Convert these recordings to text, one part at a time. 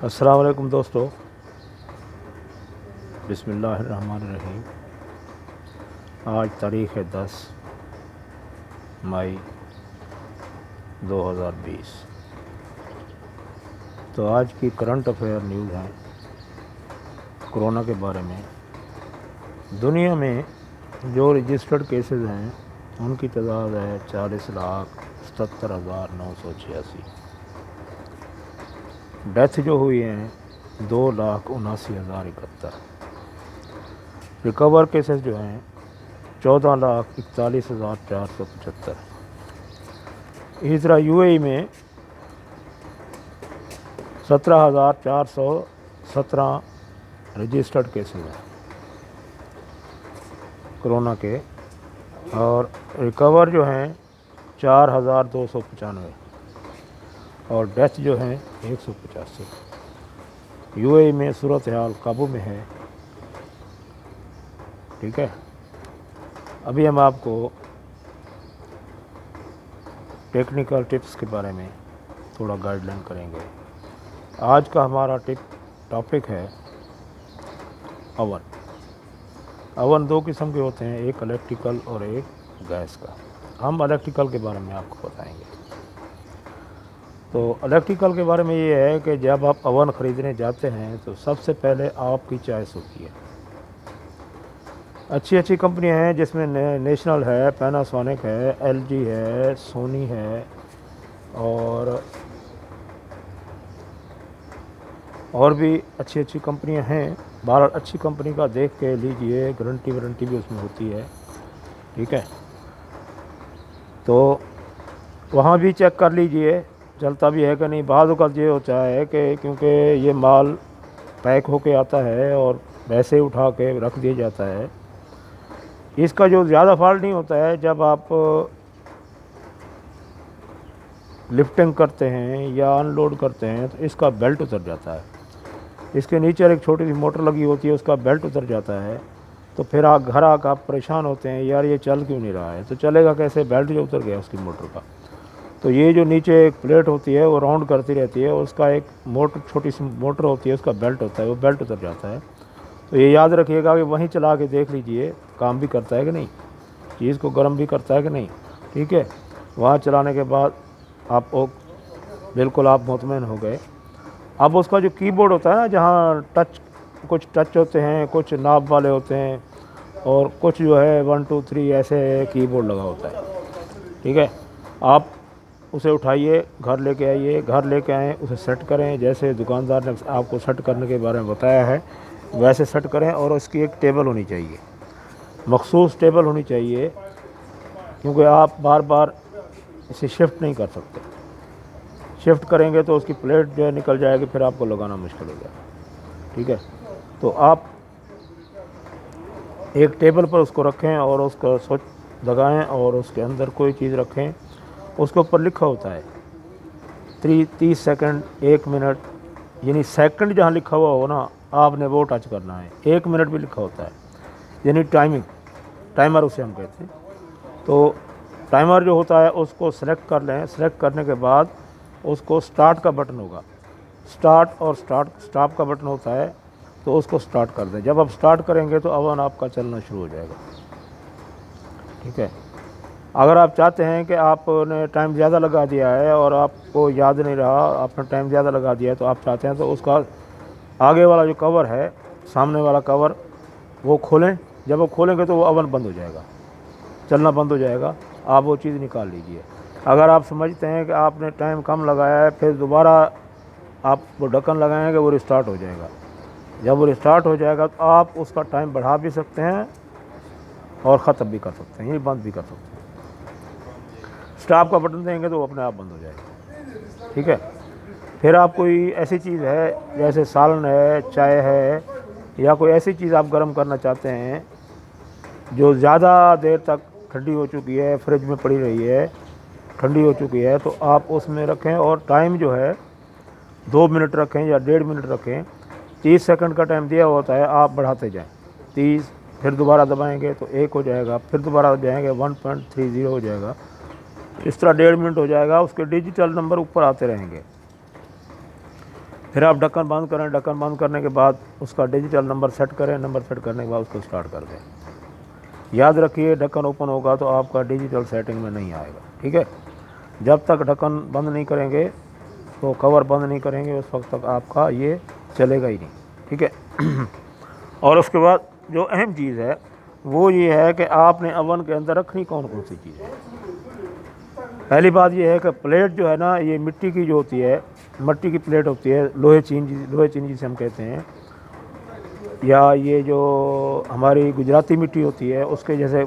अस्सलाम वालेकुम दोस्तों, बिस्मिल्लाहिर्रहमानिर्रहीम। आज तारीख़ है 10 मई 2020। तो आज की करंट अफेयर न्यूज़ हैं कोरोना के बारे में। दुनिया में जो रजिस्टर्ड केसेस हैं उनकी तादाद है 40,77,986। डेथ जो हुई हैं 2,79,071। रिकवर केसेस जो हैं 14,41,475। इसी तरह यूएई में 17,417 रजिस्टर्ड केसेस हैं कोरोना के, और रिकवर जो हैं 4,295, और डेथ जो हैं 185। यूएई में सूरत हाल काबू में है। ठीक है, अभी हम आपको टेक्निकल टिप्स के बारे में थोड़ा गाइडलाइन करेंगे। आज का हमारा टॉपिक है ओवन। ओवन दो किस्म के होते हैं, एक इलेक्ट्रिकल और एक गैस का। हम इलेक्ट्रिकल के बारे में आपको बताएंगे। तो इलेक्ट्रिकल के बारे में ये है कि जब आप ओवन ख़रीदने जाते हैं तो सबसे पहले आपकी चॉइस होती है। अच्छी कंपनियां हैं जिसमें नेशनल है, पैनासोनिक है, एलजी है, सोनी है, और भी अच्छी कंपनियां हैं। बहरहाल अच्छी कंपनी का देख के लीजिए, गारंटी वारंटी भी उसमें होती है। ठीक है, तो वहाँ भी चेक कर लीजिए चलता भी है कि नहीं। बाद वक़्त ये होता है कि क्योंकि ये माल पैक होके आता है और वैसे उठा के रख दिया जाता है। इसका जो ज़्यादा फॉल्ट नहीं होता है, जब आप लिफ्टिंग करते हैं या अनलोड करते हैं तो इसका बेल्ट उतर जाता है। इसके नीचे एक छोटी सी मोटर लगी होती है, उसका बेल्ट उतर जाता है। तो फिर आप घर आकर आप परेशान होते हैं, यार ये चल क्यों नहीं रहा है। तो चलेगा कैसे, बेल्ट जो उतर गया उसकी मोटर का। तो ये जो नीचे एक प्लेट होती है वो राउंड करती रहती है, उसका एक मोटर, छोटी सी मोटर होती है, उसका बेल्ट होता है, वो बेल्ट उतर जाता है। तो ये याद रखिएगा कि वहीं चला के देख लीजिए काम भी करता है कि नहीं, चीज़ को गर्म भी करता है कि नहीं। ठीक है, वहाँ चलाने के बाद आप बिल्कुल आप मुतमईन हो गए। अब उसका जो कीबोर्ड होता है ना, जहाँ कुछ टच होते हैं, कुछ नाप वाले होते हैं, और कुछ जो है 1 2 3 ऐसे कीबोर्ड लगा होता है। ठीक है, आप उसे उठाइए, घर लेके आइए। घर लेके आएँ, उसे सेट करें जैसे दुकानदार ने आपको सेट करने के बारे में बताया है, वैसे सेट करें। और उसकी एक टेबल होनी चाहिए, मखसूस टेबल होनी चाहिए, क्योंकि आप बार बार इसे शिफ्ट नहीं कर सकते। शिफ्ट करेंगे तो उसकी प्लेट जो है निकल जाएगी, फिर आपको लगाना मुश्किल हो जाएगा। ठीक है, तो आप एक टेबल पर उसको रखें और उसको स्विच लगाएं और उसके अंदर कोई चीज़ रखें। उसके ऊपर लिखा होता है 30 सेकंड, 1 मिनट, यानी सेकंड जहाँ लिखा हुआ हो ना, आपने वो टच करना है। 1 मिनट भी लिखा होता है, यानी टाइमर उसे हम कहते हैं। तो टाइमर जो होता है उसको सेलेक्ट कर लें। सेलेक्ट करने के बाद उसको स्टार्ट का बटन होगा, स्टार्ट और स्टॉप का बटन होता है, तो उसको स्टार्ट कर दें। जब आप स्टार्ट करेंगे तो ओवन आपका चलना शुरू हो जाएगा। ठीक है, अगर आप चाहते हैं कि आपने टाइम ज़्यादा लगा दिया है और आपको याद नहीं रहा, आपने टाइम ज़्यादा लगा दिया है, तो आप चाहते हैं तो उसका आगे वाला जो कवर है, सामने वाला कवर, वो खोलें। जब वो खोलेंगे तो वो ओवन बंद हो जाएगा, चलना बंद हो जाएगा। आप वो चीज़ निकाल लीजिए। अगर आप समझते हैं कि आपने टाइम कम लगाया है, फिर दोबारा आप वो ढक्कन लगाएंगे, वो रिस्टार्ट हो जाएगा। जब वो रिस्टार्ट हो जाएगा तो आप उसका टाइम बढ़ा भी सकते हैं और ख़त्म भी कर सकते हैं, ये बंद भी कर सकते हैं। स्टॉप का बटन देंगे तो वो अपने आप बंद हो जाएगा। ठीक है, फिर आप कोई ऐसी चीज़ है जैसे सालन है, चाय है, या कोई ऐसी चीज़ आप गर्म करना चाहते हैं जो ज़्यादा देर तक ठंडी हो चुकी है, फ्रिज में पड़ी रही है, ठंडी हो चुकी है, तो आप उसमें रखें। और टाइम जो है 2 मिनट रखें या 1.5 मिनट रखें। 30 सेकंड का टाइम दिया होता है, आप बढ़ाते जाएं 30, फिर दोबारा दबाएंगे तो 1 हो जाएगा, फिर दोबारा दबाएंगे 1.30 हो जाएगा। इस तरह 1.5 मिनट हो जाएगा। उसके डिजिटल नंबर ऊपर आते रहेंगे। फिर आप ढक्कन बंद करें, ढक्कन बंद करने के बाद उसका डिजिटल नंबर सेट करें, नंबर सेट करने के बाद उसको स्टार्ट कर दें। याद रखिए ढक्कन ओपन होगा तो आपका डिजिटल सेटिंग में नहीं आएगा, ठीक है। जब तक ढक्कन बंद नहीं करेंगे, तो कवर बंद नहीं करेंगे, उस वक्त तक आपका ये चलेगा ही नहीं, ठीक है। और उसके बाद जो अहम चीज़ है वो ये है कि आपने अवन के अंदर रखनी कौन कौन सी चीज़ है। पहली बात ये है कि प्लेट जो है ना, ये मिट्टी की जो होती है, मिट्टी की प्लेट होती है, लोहे चीनी जिसे हम कहते हैं, या ये जो हमारी गुजराती मिट्टी होती है उसके जैसे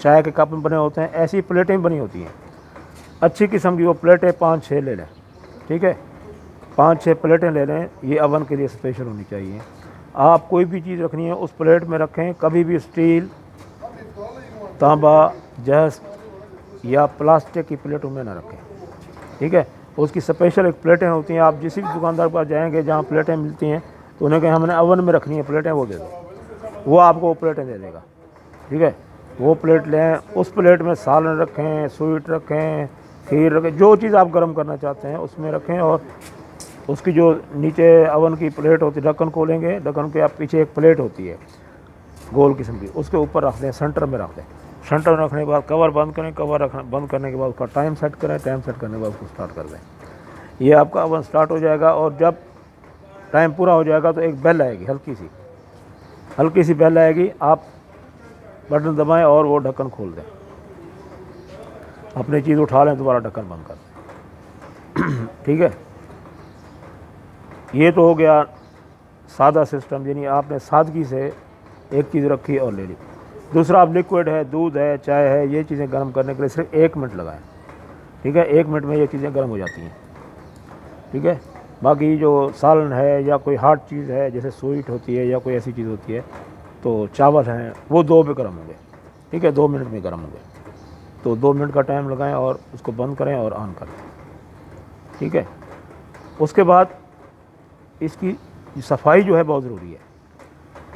चाय के कप में बने होते हैं, ऐसी प्लेटें बनी होती हैं। अच्छी किस्म की वो प्लेटें 5-6 ले लें, ठीक है। 5-6 प्लेटें ले लें, ये अवन के लिए स्पेशल होनी चाहिए। आप कोई भी चीज़ रखनी है उस प्लेट में रखें, कभी भी स्टील, तांबा, जस्त या प्लास्टिक की प्लेटों में ना रखें, ठीक है। उसकी स्पेशल एक प्लेटें होती हैं, आप जिस भी दुकानदार पर जाएंगे जहाँ प्लेटें मिलती हैं तो उन्हें कहें हमने अवन में रखनी है प्लेटें, वो दे दो, वो आपको वो प्लेटें दे देगा, ठीक है। वो प्लेट लें, उस प्लेट में सालन रखें, स्वीट रखें, खीर रखें, जो चीज़ आप गर्म करना चाहते हैं उसमें रखें। और उसकी जो नीचे अवन की प्लेट होती है, ढक्कन खोलेंगे, ढक्कन के आप पीछे एक प्लेट होती है गोल किस्म की, उसके ऊपर रख दें, सेंटर में रख दें। सेंटर में रखने के बाद कवर बंद करें, कवर बंद करने के बाद उसका टाइम सेट करें, टाइम सेट करने के बाद उसको स्टार्ट कर दें। ये आपका अवन स्टार्ट हो जाएगा। और जब टाइम पूरा हो जाएगा तो एक बेल आएगी, हल्की सी बेल आएगी, आप बटन दबाएं और वो ढक्कन खोल दें, अपनी चीज़ उठा लें, दोबारा ढक्कन बंद कर दें, ठीक है। ये तो हो गया सादा सिस्टम, यानी आपने सादगी से एक चीज़ रखी और ले ली। दूसरा, आप लिक्विड है, दूध है, चाय है, ये चीज़ें गर्म करने के लिए सिर्फ 1 मिनट लगाएं, ठीक है। 1 मिनट में ये चीज़ें गर्म हो जाती हैं, ठीक है। बाकी जो सालन है या कोई हार्ड चीज़ है जैसे स्वीट होती है या कोई ऐसी चीज़ होती है, तो चावल हैं, वो 2 पे गर्म होंगे, ठीक है, 2 मिनट में गर्म होंगे। तो 2 मिनट का टाइम लगाएं और उसको बंद करें और ऑन करें, ठीक है। उसके बाद इसकी सफाई जो है बहुत ज़रूरी है।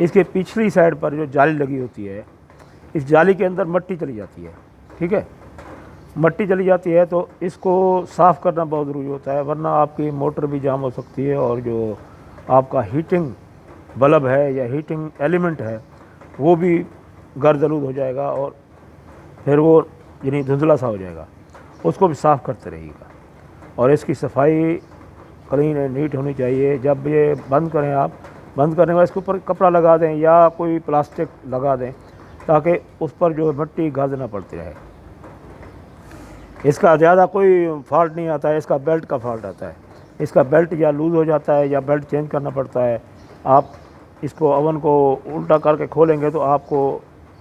इसके पिछली साइड पर जो जाली लगी होती है, इस जाली के अंदर मिट्टी चली जाती है, ठीक है। मिट्टी चली जाती है तो इसको साफ़ करना बहुत ज़रूरी होता है, वरना आपकी मोटर भी जाम हो सकती है और जो आपका हीटिंग बल्ब है या हीटिंग एलिमेंट है वो भी गर्द-आलूद हो जाएगा और फिर वो यानी धुंधला सा हो जाएगा। उसको भी साफ़ करते रहिएगा। और इसकी सफाई क्लीन एंड नीट होनी चाहिए। जब ये बंद करें, आप बंद करने के बाद इसके ऊपर कपड़ा लगा दें या कोई प्लास्टिक लगा दें ताकि उस पर जो मिट्टी गाज ना पड़ती रहे। इसका ज़्यादा कोई फॉल्ट नहीं आता है, इसका बेल्ट का फॉल्ट आता है। इसका बेल्ट या लूज़ हो जाता है या बेल्ट चेंज करना पड़ता है। आप इसको अवन को उल्टा करके खोलेंगे तो आपको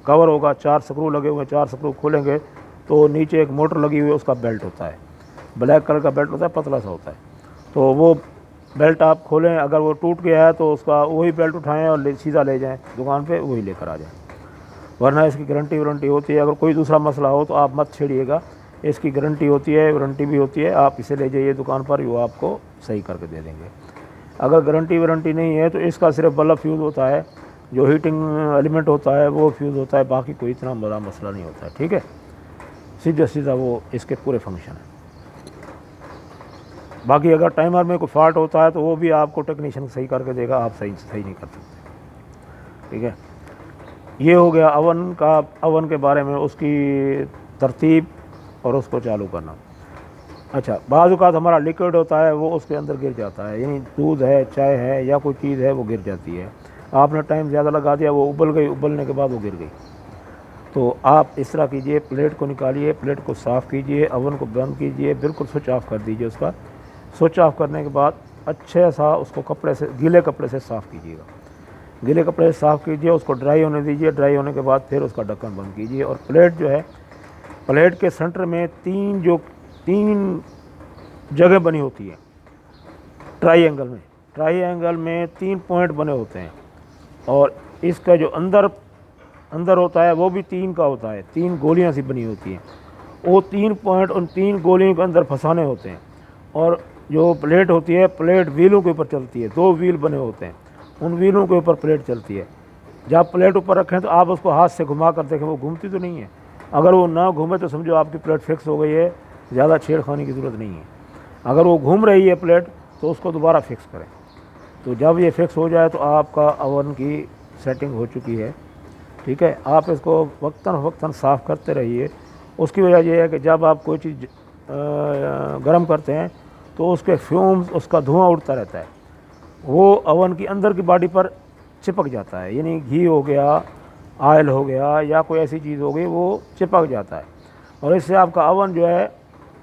कवर होगा, 4 स्क्रू लगे हुए हैं, 4 स्क्रू खोलेंगे तो नीचे एक मोटर लगी हुई है, उसका बेल्ट होता है, ब्लैक कलर का बेल्ट होता है, पतला सा होता है। तो वो बेल्ट आप खोलें, अगर वो टूट गया है तो उसका वही बेल्ट उठाएं और सीधा ले जाएं दुकान पे, वही लेकर आ जाएं। वरना इसकी गारंटी वारंटी होती है। अगर कोई दूसरा मसला हो तो आप मत छेड़िएगा, इसकी गारंटी होती है, वारंटी भी होती है। आप इसे ले जाइए दुकान पर, वो आपको सही करके दे देंगे। अगर गारंटी वारंटी नहीं है तो इसका सिर्फ बल्ब फ्यूज़ होता है, जो हीटिंग एलिमेंट होता है वो फ्यूज़ होता है, बाकी कोई इतना बड़ा मसला नहीं होता है, ठीक है। सीधा सीधा वो इसके पूरे फंक्शन है। बाकी अगर टाइमर में कोई फॉल्ट होता है तो वो भी आपको टेक्नीशियन सही करके देगा, आप सही नहीं कर सकते, ठीक है। ये हो गया अवन के बारे में, उसकी तरतीब और उसको चालू करना। अच्छा, बाज़ औक़ात हमारा लिक्विड होता है वो उसके अंदर गिर जाता है, यानी दूध है, चाय है या कोई चीज़ है वो गिर जाती है। आपने टाइम ज़्यादा लगा दिया, वो उबल गई, उबलने के बाद वो गिर गई। तो आप इस तरह कीजिए, प्लेट को निकालिए, प्लेट को साफ़ कीजिए, अवन को बंद कीजिए, बिल्कुल स्विच ऑफ कर दीजिए उसका। स्विच ऑफ करने के बाद अच्छे सा उसको कपड़े से, गीले कपड़े से साफ़ कीजिएगा। गीले कपड़े से साफ़ कीजिए, उसको ड्राई होने दीजिए। ड्राई होने के बाद फिर उसका ढक्कन बंद कीजिए। और प्लेट जो है, प्लेट के सेंटर में तीन जगह बनी होती है ट्राई एंगल में 3 पॉइंट बने होते हैं। और इसका जो अंदर होता है वो भी 3 का होता है, 3 गोलियां सी बनी होती हैं। वो 3 पॉइंट उन 3 गोलियों के अंदर फंसाने होते हैं। और जो प्लेट होती है, प्लेट व्हीलों के ऊपर चलती है, 2 व्हील बने होते हैं, उन व्हीलों के ऊपर प्लेट चलती है। जब प्लेट ऊपर रखें तो आप उसको हाथ से घुमा कर देखें, वो घूमती तो नहीं है। अगर वो ना घूमे तो समझो आपकी प्लेट फिक्स हो गई है, ज़्यादा छेड़खानी की ज़रूरत नहीं है। अगर वो घूम रही है प्लेट तो उसको दोबारा फिक्स करें, तो जब ये फिक्स हो जाए तो आपका ओवन की सेटिंग हो चुकी है। ठीक है, आप इसको वक्तन फ़वक्तन साफ़ करते रहिए। उसकी वजह यह है कि जब आप कोई चीज़ गर्म करते हैं तो उसके फ्यूम्स, उसका धुआं उड़ता रहता है, वो ओवन की अंदर की बॉडी पर चिपक जाता है। यानी घी हो गया, ऑयल हो गया या कोई ऐसी चीज़ हो गई, वो चिपक जाता है और इससे आपका ओवन जो है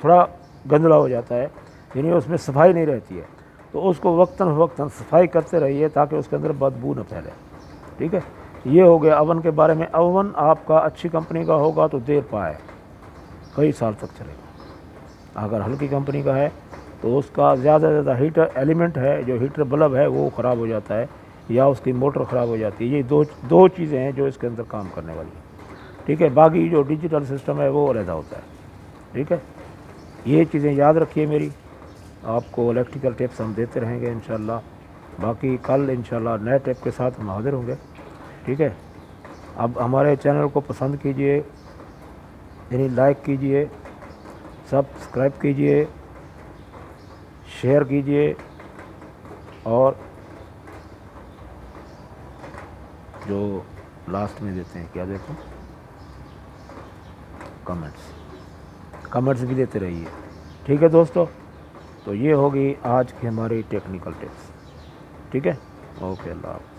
थोड़ा गंदला हो जाता है, यानी उसमें सफाई नहीं रहती है। तो उसको वक्तन फ़वक्तन सफाई करते रहिए ताकि उसके अंदर बदबू न फैले। ठीक है, ये हो गया ओवन के बारे में। ओवन आपका अच्छी कंपनी का होगा तो देर पाए, कई साल तक चलेगा। अगर हल्की कंपनी का है तो उसका ज़्यादा से ज़्यादा हीटर एलिमेंट है, जो हीटर बल्ब है वो ख़राब हो जाता है या उसकी मोटर ख़राब हो जाती है। ये दो चीज़ें हैं जो इसके अंदर काम करने वाली हैं। ठीक है, बाकी जो डिजिटल सिस्टम है वो अलग होता है। ठीक है, ये चीज़ें याद रखिए मेरी। आपको इलेक्ट्रिकल टिप्स हम देते रहेंगे इंशाल्लाह। बाकी कल इंशाल्लाह नए टिप के साथ हम हाज़िर होंगे। ठीक है, अब हमारे चैनल को पसंद कीजिए, यानी लाइक कीजिए, सब्सक्राइब कीजिए, शेयर कीजिए और जो लास्ट में देते हैं, क्या देते हैं, कमेंट्स भी देते रहिए। ठीक है दोस्तों, तो ये होगी आज की हमारी टेक्निकल टिप्स। ठीक है, ओके, अल्लाह हाफ़िज़।